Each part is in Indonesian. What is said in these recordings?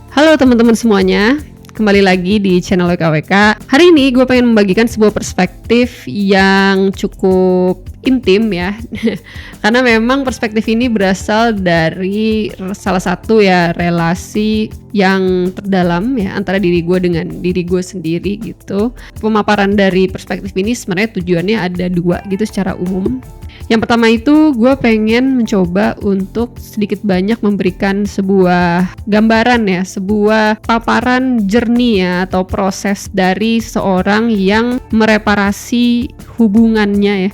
Halo teman-teman semuanya, kembali lagi di channel WKWK. Hari ini gue pengen membagikan sebuah perspektif yang cukup intim ya. Karena memang perspektif ini berasal dari salah satu ya relasi yang terdalam ya antara diri gue dengan diri gue sendiri gitu. Pemaparan dari perspektif ini sebenarnya tujuannya ada dua gitu secara umum. Yang pertama itu gue pengen mencoba untuk sedikit banyak memberikan sebuah gambaran ya, sebuah paparan jernih ya atau proses dari seorang yang mereparasi hubungannya ya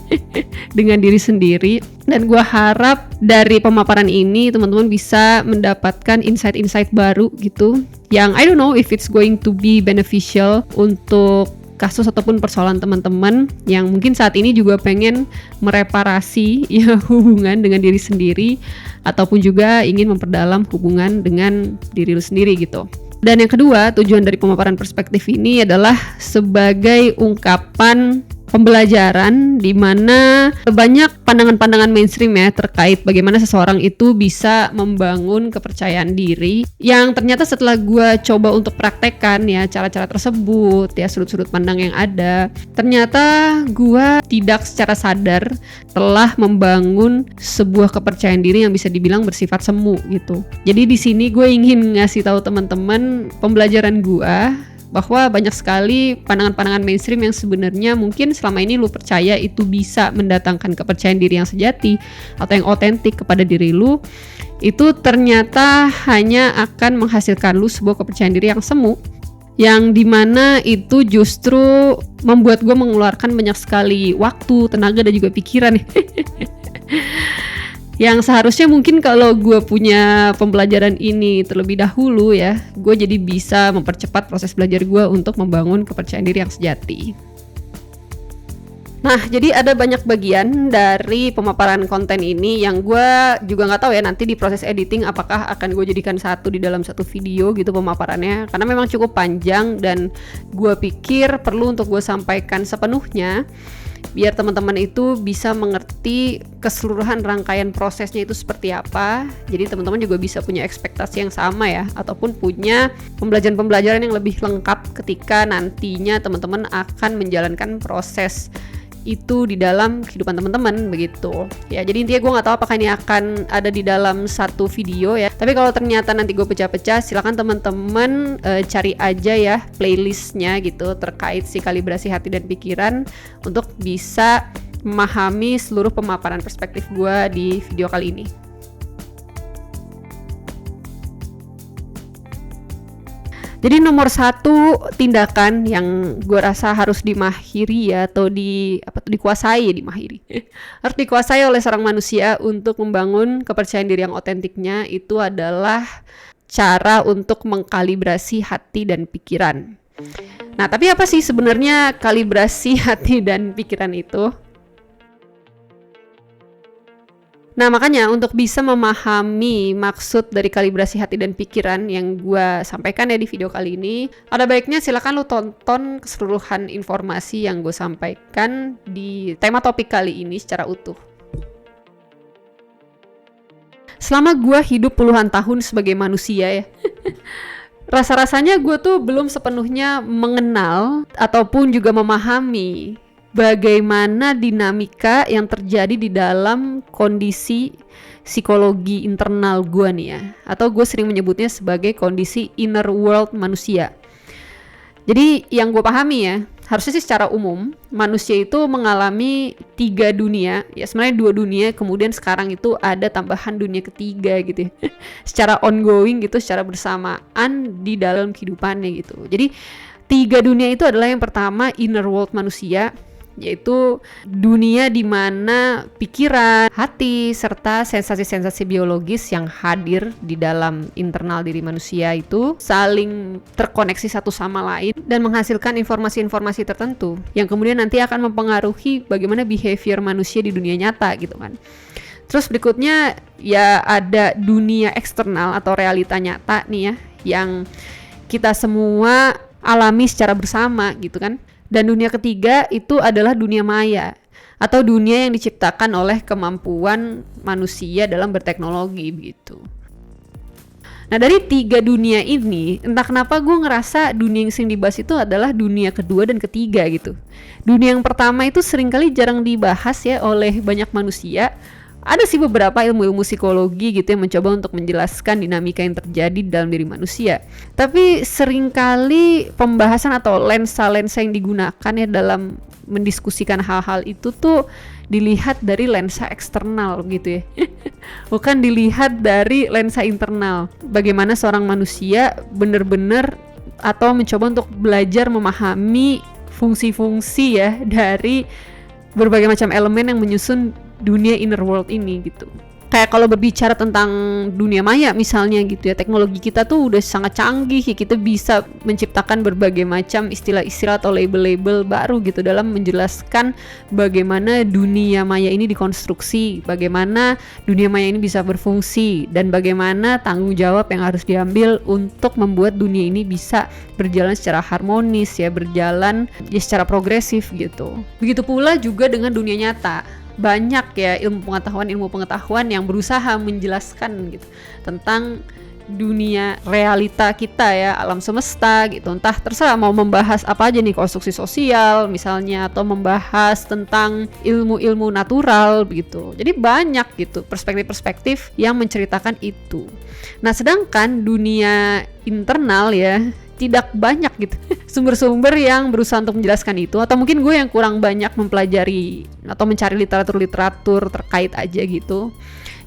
dengan diri sendiri. Dan gue harap dari pemaparan ini teman-teman bisa mendapatkan insight-insight baru gitu yang I don't know if it's going to be beneficial untuk kasus ataupun persoalan teman-teman yang mungkin saat ini juga pengen mereparasi ya hubungan dengan diri sendiri ataupun juga ingin memperdalam hubungan dengan diri lu sendiri gitu. Dan yang kedua, tujuan dari pemaparan perspektif ini adalah sebagai ungkapan pembelajaran di mana banyak pandangan-pandangan mainstream ya terkait bagaimana seseorang itu bisa membangun kepercayaan diri yang ternyata setelah gue coba untuk praktekkan ya cara-cara tersebut ya sudut-sudut pandang yang ada, ternyata gue tidak secara sadar telah membangun sebuah kepercayaan diri yang bisa dibilang bersifat semu gitu. Jadi di sini gue ingin ngasih tahu teman-teman pembelajaran gue bahwa banyak sekali pandangan-pandangan mainstream yang sebenarnya mungkin selama ini lu percaya itu bisa mendatangkan kepercayaan diri yang sejati atau yang otentik kepada diri lu, itu ternyata hanya akan menghasilkan lu sebuah kepercayaan diri yang semu, yang dimana itu justru membuat gue mengeluarkan banyak sekali waktu, tenaga, dan juga pikiran yang seharusnya mungkin kalau gue punya pembelajaran ini terlebih dahulu ya, gue jadi bisa mempercepat proses belajar gue untuk membangun kepercayaan diri yang sejati. Nah, jadi ada banyak bagian dari pemaparan konten ini yang gue juga nggak tahu ya nanti di proses editing apakah akan gue jadikan satu di dalam satu video gitu pemaparannya, karena memang cukup panjang dan gue pikir perlu untuk gue sampaikan sepenuhnya biar teman-teman itu bisa mengerti keseluruhan rangkaian prosesnya itu seperti apa. Jadi teman-teman juga bisa punya ekspektasi yang sama ya, ataupun punya pembelajaran-pembelajaran yang lebih lengkap ketika nantinya teman-teman akan menjalankan proses itu di dalam kehidupan teman-teman begitu ya. Jadi intinya gue nggak tahu apakah ini akan ada di dalam satu video ya, tapi kalau ternyata nanti gue pecah-pecah, silakan teman-teman cari aja ya playlistnya gitu terkait si kalibrasi hati dan pikiran untuk bisa memahami seluruh pemaparan perspektif gue di video kali ini. Jadi nomor satu tindakan yang gue rasa harus dimahiri ya, atau dikuasai harus dikuasai oleh seorang manusia untuk membangun kepercayaan diri yang otentiknya itu adalah cara untuk mengkalibrasi hati dan pikiran. Nah, tapi apa sih sebenarnya kalibrasi hati dan pikiran itu? Nah, makanya untuk bisa memahami maksud dari kalibrasi hati dan pikiran yang gue sampaikan ya di video kali ini, ada baiknya silakan lu tonton keseluruhan informasi yang gue sampaikan di tema topik kali ini secara utuh. Selama gue hidup puluhan tahun sebagai manusia ya, rasa-rasanya gue tuh belum sepenuhnya mengenal ataupun juga memahami bagaimana dinamika yang terjadi di dalam kondisi psikologi internal gue nih ya, atau gue sering menyebutnya sebagai kondisi inner world manusia. Jadi yang gue pahami ya, harusnya sih secara umum manusia itu mengalami 3 dunia ya, sebenarnya 2 dunia, kemudian sekarang itu ada tambahan dunia ketiga gitu ya secara ongoing gitu, secara bersamaan di dalam kehidupannya gitu. Jadi 3 dunia itu adalah yang pertama inner world manusia, yaitu dunia di mana pikiran, hati, serta sensasi-sensasi biologis yang hadir di dalam internal diri manusia itu saling terkoneksi satu sama lain dan menghasilkan informasi-informasi tertentu yang kemudian nanti akan mempengaruhi bagaimana behavior manusia di dunia nyata gitu kan. Terus berikutnya ya ada dunia eksternal atau realita nyata nih ya, yang kita semua alami secara bersama gitu kan. Dan dunia ketiga itu adalah dunia maya atau dunia yang diciptakan oleh kemampuan manusia dalam berteknologi begitu. Nah dari 3 dunia ini, entah kenapa gue ngerasa dunia yang sering dibahas itu adalah dunia kedua dan ketiga gitu. Dunia yang pertama itu seringkali jarang dibahas ya oleh banyak manusia. Ada sih beberapa ilmu-ilmu psikologi gitu yang mencoba untuk menjelaskan dinamika yang terjadi dalam diri manusia. Tapi seringkali pembahasan atau lensa-lensa yang digunakan ya dalam mendiskusikan hal-hal itu tuh dilihat dari lensa eksternal gitu ya. Bukan dilihat dari lensa internal. Bagaimana seorang manusia benar-benar atau mencoba untuk belajar memahami fungsi-fungsi ya dari berbagai macam elemen yang menyusun dunia inner world ini gitu. Kayak kalau berbicara tentang dunia maya misalnya gitu ya, teknologi kita tuh udah sangat canggih ya, kita bisa menciptakan berbagai macam istilah-istilah atau label-label baru gitu dalam menjelaskan bagaimana dunia maya ini dikonstruksi, bagaimana dunia maya ini bisa berfungsi, dan bagaimana tanggung jawab yang harus diambil untuk membuat dunia ini bisa berjalan secara harmonis ya, berjalan ya secara progresif gitu. Begitu pula juga dengan dunia nyata. Banyak ya ilmu pengetahuan yang berusaha menjelaskan gitu tentang dunia realita kita ya, alam semesta gitu. Entah terserah mau membahas apa aja nih, konstruksi sosial misalnya, atau membahas tentang ilmu-ilmu natural begitu. Jadi banyak gitu perspektif-perspektif yang menceritakan itu. Nah sedangkan dunia internal ya tidak banyak gitu sumber-sumber yang berusaha untuk menjelaskan itu, atau mungkin gue yang kurang banyak mempelajari atau mencari literatur-literatur terkait aja gitu.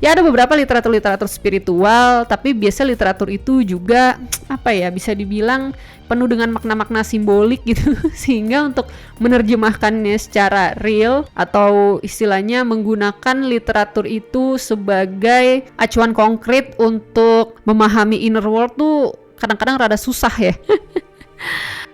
Ya ada beberapa literatur-literatur spiritual, tapi biasa literatur itu juga apa ya, bisa dibilang penuh dengan makna-makna simbolik gitu sehingga untuk menerjemahkannya secara real atau istilahnya menggunakan literatur itu sebagai acuan konkret untuk memahami inner world tuh kadang-kadang rada susah ya.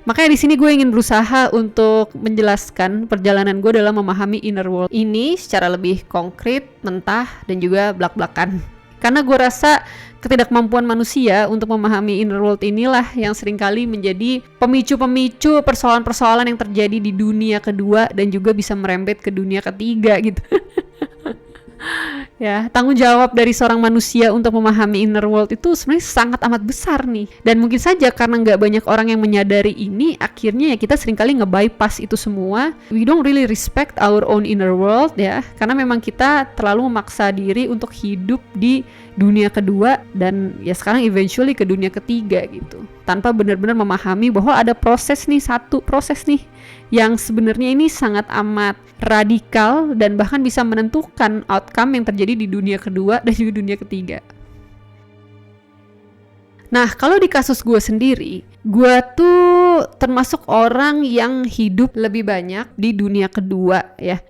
Makanya di sini gue ingin berusaha untuk menjelaskan perjalanan gue dalam memahami inner world ini secara lebih konkret, mentah, dan juga blak-blakan. Karena gue rasa ketidakmampuan manusia untuk memahami inner world inilah yang seringkali menjadi pemicu-pemicu persoalan-persoalan yang terjadi di dunia kedua dan juga bisa merembet ke dunia ketiga gitu. Ya, tanggung jawab dari seorang manusia untuk memahami inner world itu sebenarnya sangat amat besar nih. Dan mungkin saja karena nggak banyak orang yang menyadari ini, akhirnya ya kita seringkali nge-bypass itu semua. We don't really respect our own inner world ya, karena memang kita terlalu memaksa diri untuk hidup di dunia kedua dan ya sekarang eventually ke dunia ketiga gitu. Tanpa benar-benar memahami bahwa ada satu proses nih yang sebenarnya ini sangat amat radikal dan bahkan bisa menentukan outcome yang terjadi di dunia kedua dan juga dunia ketiga. Nah, kalau di kasus gue sendiri, gue tuh termasuk orang yang hidup lebih banyak di dunia kedua ya.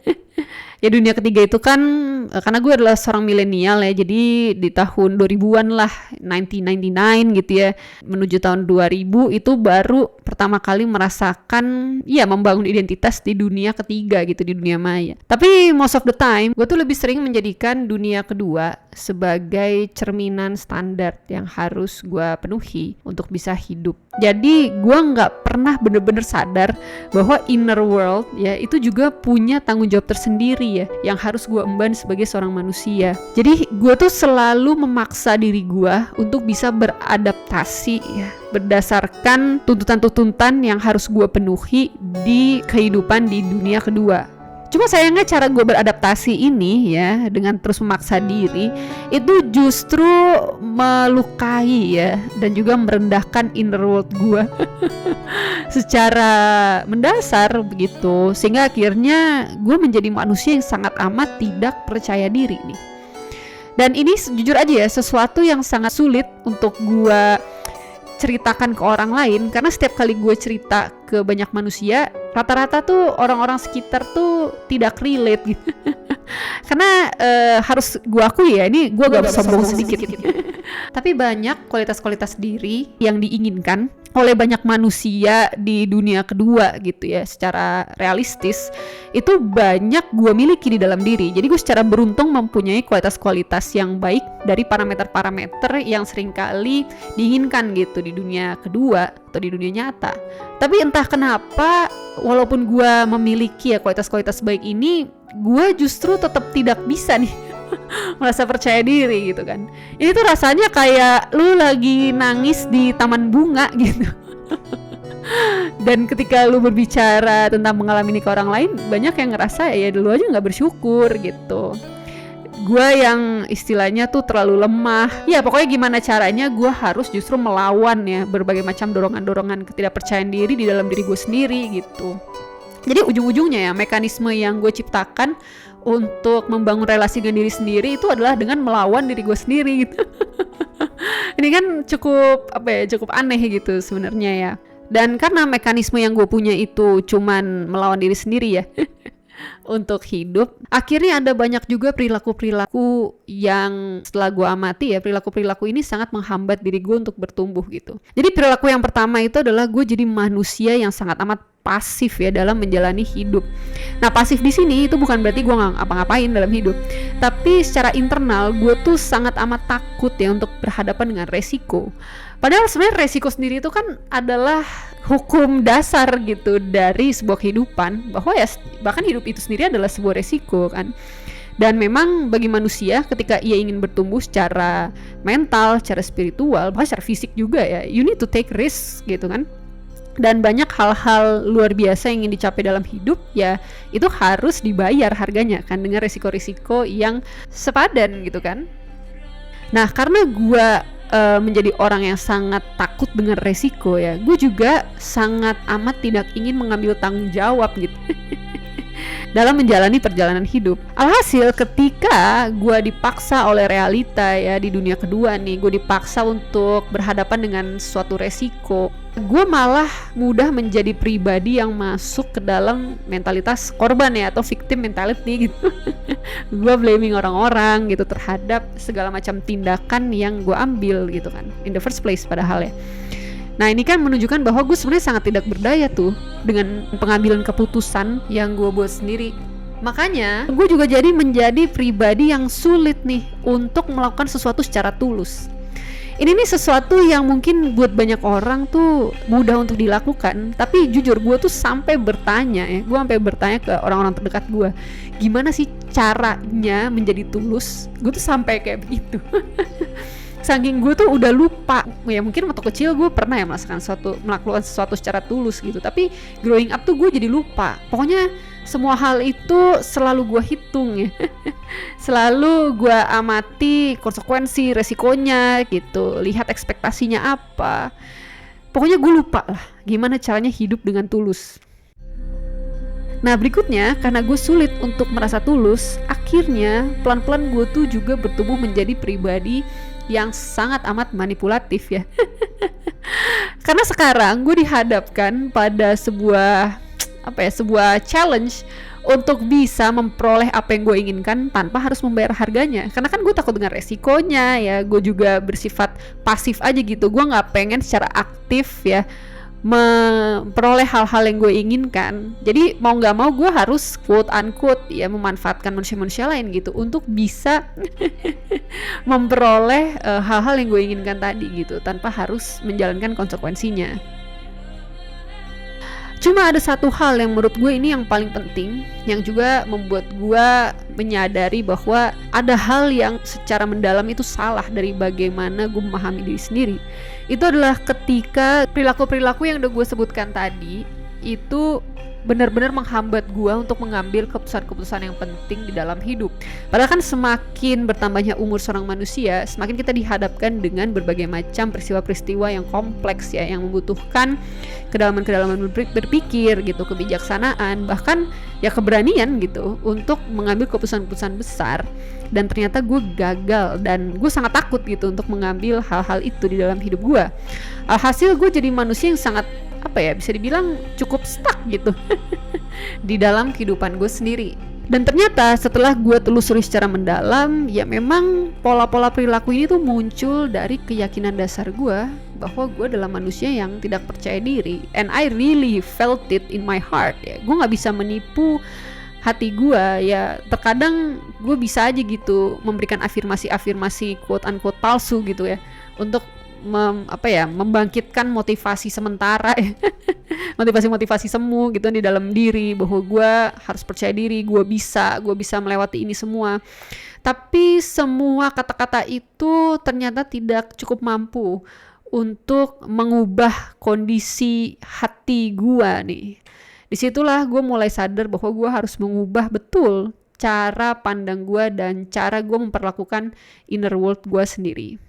Ya dunia ketiga itu kan karena gue adalah seorang milenial ya, jadi di tahun 2000-an lah, 1999 gitu ya, menuju tahun 2000 itu baru pertama kali merasakan ya membangun identitas di dunia ketiga gitu, di dunia maya. Tapi most of the time gue tuh lebih sering menjadikan dunia kedua sebagai cerminan standar yang harus gue penuhi untuk bisa hidup. Jadi gue nggak pernah bener-bener sadar bahwa inner world ya itu juga punya tanggung jawab tersendiri ya yang harus gue emban sebagai seorang manusia. Jadi gue tuh selalu memaksa diri gue untuk bisa beradaptasi ya berdasarkan tuntutan-tuntutan yang harus gue penuhi di kehidupan di dunia kedua. Cuma sayangnya cara gue beradaptasi ini ya dengan terus memaksa diri itu justru melukai ya dan juga merendahkan inner world gue secara mendasar begitu, sehingga akhirnya gue menjadi manusia yang sangat amat tidak percaya diri nih. Dan ini jujur aja ya sesuatu yang sangat sulit untuk gue ceritakan ke orang lain, karena setiap kali gue cerita ke banyak manusia rata-rata tuh orang-orang sekitar tuh tidak relate gitu. Karena harus gue akui ya, ini gue gak sombong sedikit gitu. Tapi banyak kualitas-kualitas diri yang diinginkan oleh banyak manusia di dunia kedua gitu ya, secara realistis itu banyak gue miliki di dalam diri. Jadi gue secara beruntung mempunyai kualitas-kualitas yang baik dari parameter-parameter yang seringkali diinginkan gitu di dunia kedua atau di dunia nyata. Tapi entah kenapa walaupun gue memiliki ya kualitas-kualitas baik ini, gue justru tetap tidak bisa nih merasa percaya diri gitu kan. Ini tuh rasanya kayak lu lagi nangis di taman bunga gitu. Dan ketika lu berbicara tentang mengalami ini ke orang lain, banyak yang ngerasa ya lu aja nggak bersyukur gitu. Gue yang istilahnya tuh terlalu lemah. Ya pokoknya gimana caranya gue harus justru melawan ya berbagai macam dorongan-dorongan ketidakpercayaan diri di dalam diri gue sendiri gitu. Jadi ujung-ujungnya ya mekanisme yang gue ciptakan untuk membangun relasi dengan diri sendiri itu adalah dengan melawan diri gue sendiri gitu. Ini kan cukup cukup aneh gitu sebenarnya ya. Dan karena mekanisme yang gue punya itu cuman melawan diri sendiri ya untuk hidup, akhirnya ada banyak juga perilaku-perilaku yang setelah gue amati ya, perilaku-perilaku ini sangat menghambat diri gue untuk bertumbuh gitu. Jadi perilaku yang pertama itu adalah gue jadi manusia yang sangat amat pasif ya dalam menjalani hidup. Nah pasif di sini itu bukan berarti gue nggak ngapa-ngapain dalam hidup, tapi secara internal gue tuh sangat amat takut ya untuk berhadapan dengan resiko. Padahal sebenarnya resiko sendiri itu kan adalah hukum dasar gitu dari sebuah kehidupan, bahwa ya bahkan hidup itu sendiri adalah sebuah resiko kan. Dan memang bagi manusia ketika ia ingin bertumbuh secara mental, secara spiritual, bahkan secara fisik juga ya, you need to take risk gitu kan. Dan banyak hal-hal luar biasa yang ingin dicapai dalam hidup ya itu harus dibayar harganya kan dengan resiko-resiko yang sepadan gitu kan. Nah karena gue menjadi orang yang sangat takut dengan resiko ya, gue juga sangat amat tidak ingin mengambil tanggung jawab gitu dalam menjalani perjalanan hidup. Alhasil ketika gue dipaksa oleh realita ya di dunia kedua nih, gue dipaksa untuk berhadapan dengan suatu resiko, gue malah mudah menjadi pribadi yang masuk ke dalam mentalitas korban ya, atau victim mentality gitu. Gue blaming orang-orang gitu terhadap segala macam tindakan yang gue ambil gitu kan in the first place padahal ya. Nah ini kan menunjukkan bahwa gue sebenarnya sangat tidak berdaya tuh dengan pengambilan keputusan yang gue buat sendiri. Makanya gue juga jadi menjadi pribadi yang sulit nih untuk melakukan sesuatu secara tulus. Ini nih sesuatu yang mungkin buat banyak orang tuh mudah untuk dilakukan, tapi jujur gue tuh sampai bertanya ke orang-orang terdekat gue, gimana sih caranya menjadi tulus? Gue tuh sampai kayak begitu. Saking gue tuh udah lupa ya, mungkin waktu kecil gue pernah ya melakukan sesuatu secara tulus gitu, tapi growing up tuh gue jadi lupa. Pokoknya semua hal itu selalu gue hitung ya. Selalu gue amati konsekuensi, resikonya gitu, lihat ekspektasinya apa. Pokoknya gue lupa lah gimana caranya hidup dengan tulus. Nah berikutnya, karena gue sulit untuk merasa tulus, akhirnya pelan-pelan gue tuh juga bertumbuh menjadi pribadi yang sangat amat manipulatif ya. Karena sekarang gue dihadapkan pada sebuah challenge untuk bisa memperoleh apa yang gue inginkan tanpa harus membayar harganya. Karena kan gue takut dengan resikonya ya, gue juga bersifat pasif aja gitu. Gue nggak pengen secara aktif ya memperoleh hal-hal yang gue inginkan. Jadi mau nggak mau gue harus quote unquote ya memanfaatkan manusia-manusia lain gitu untuk bisa memperoleh hal-hal yang gue inginkan tadi gitu tanpa harus menjalankan konsekuensinya. Cuma ada satu hal yang menurut gue ini yang paling penting, yang juga membuat gue menyadari bahwa ada hal yang secara mendalam itu salah dari bagaimana gue memahami diri sendiri. Itu adalah ketika perilaku-perilaku yang udah gue sebutkan tadi itu benar-benar menghambat gue untuk mengambil keputusan-keputusan yang penting di dalam hidup. Padahal kan semakin bertambahnya umur seorang manusia, semakin kita dihadapkan dengan berbagai macam peristiwa-peristiwa yang kompleks ya, yang membutuhkan kedalaman-kedalaman berpikir gitu, kebijaksanaan, bahkan ya keberanian gitu untuk mengambil keputusan-keputusan besar. Dan ternyata gue gagal dan gue sangat takut gitu untuk mengambil hal-hal itu di dalam hidup gue. Alhasil gue jadi manusia yang sangat bisa dibilang cukup stuck gitu di dalam kehidupan gue sendiri. Dan ternyata setelah gue telusuri secara mendalam, ya memang pola-pola perilaku ini tuh muncul dari keyakinan dasar gue bahwa gue adalah manusia yang tidak percaya diri. And I really felt it in my heart ya. Gue gak bisa menipu hati gue ya. Terkadang gue bisa aja gitu memberikan afirmasi-afirmasi quote unquote palsu gitu ya, untuk membangkitkan motivasi sementara motivasi semu gitu di dalam diri, bahwa gue harus percaya diri, gue bisa melewati ini semua. Tapi semua kata-kata itu ternyata tidak cukup mampu untuk mengubah kondisi hati gue nih. Disitulah gue mulai sadar bahwa gue harus mengubah betul cara pandang gue dan cara gue memperlakukan inner world gue sendiri.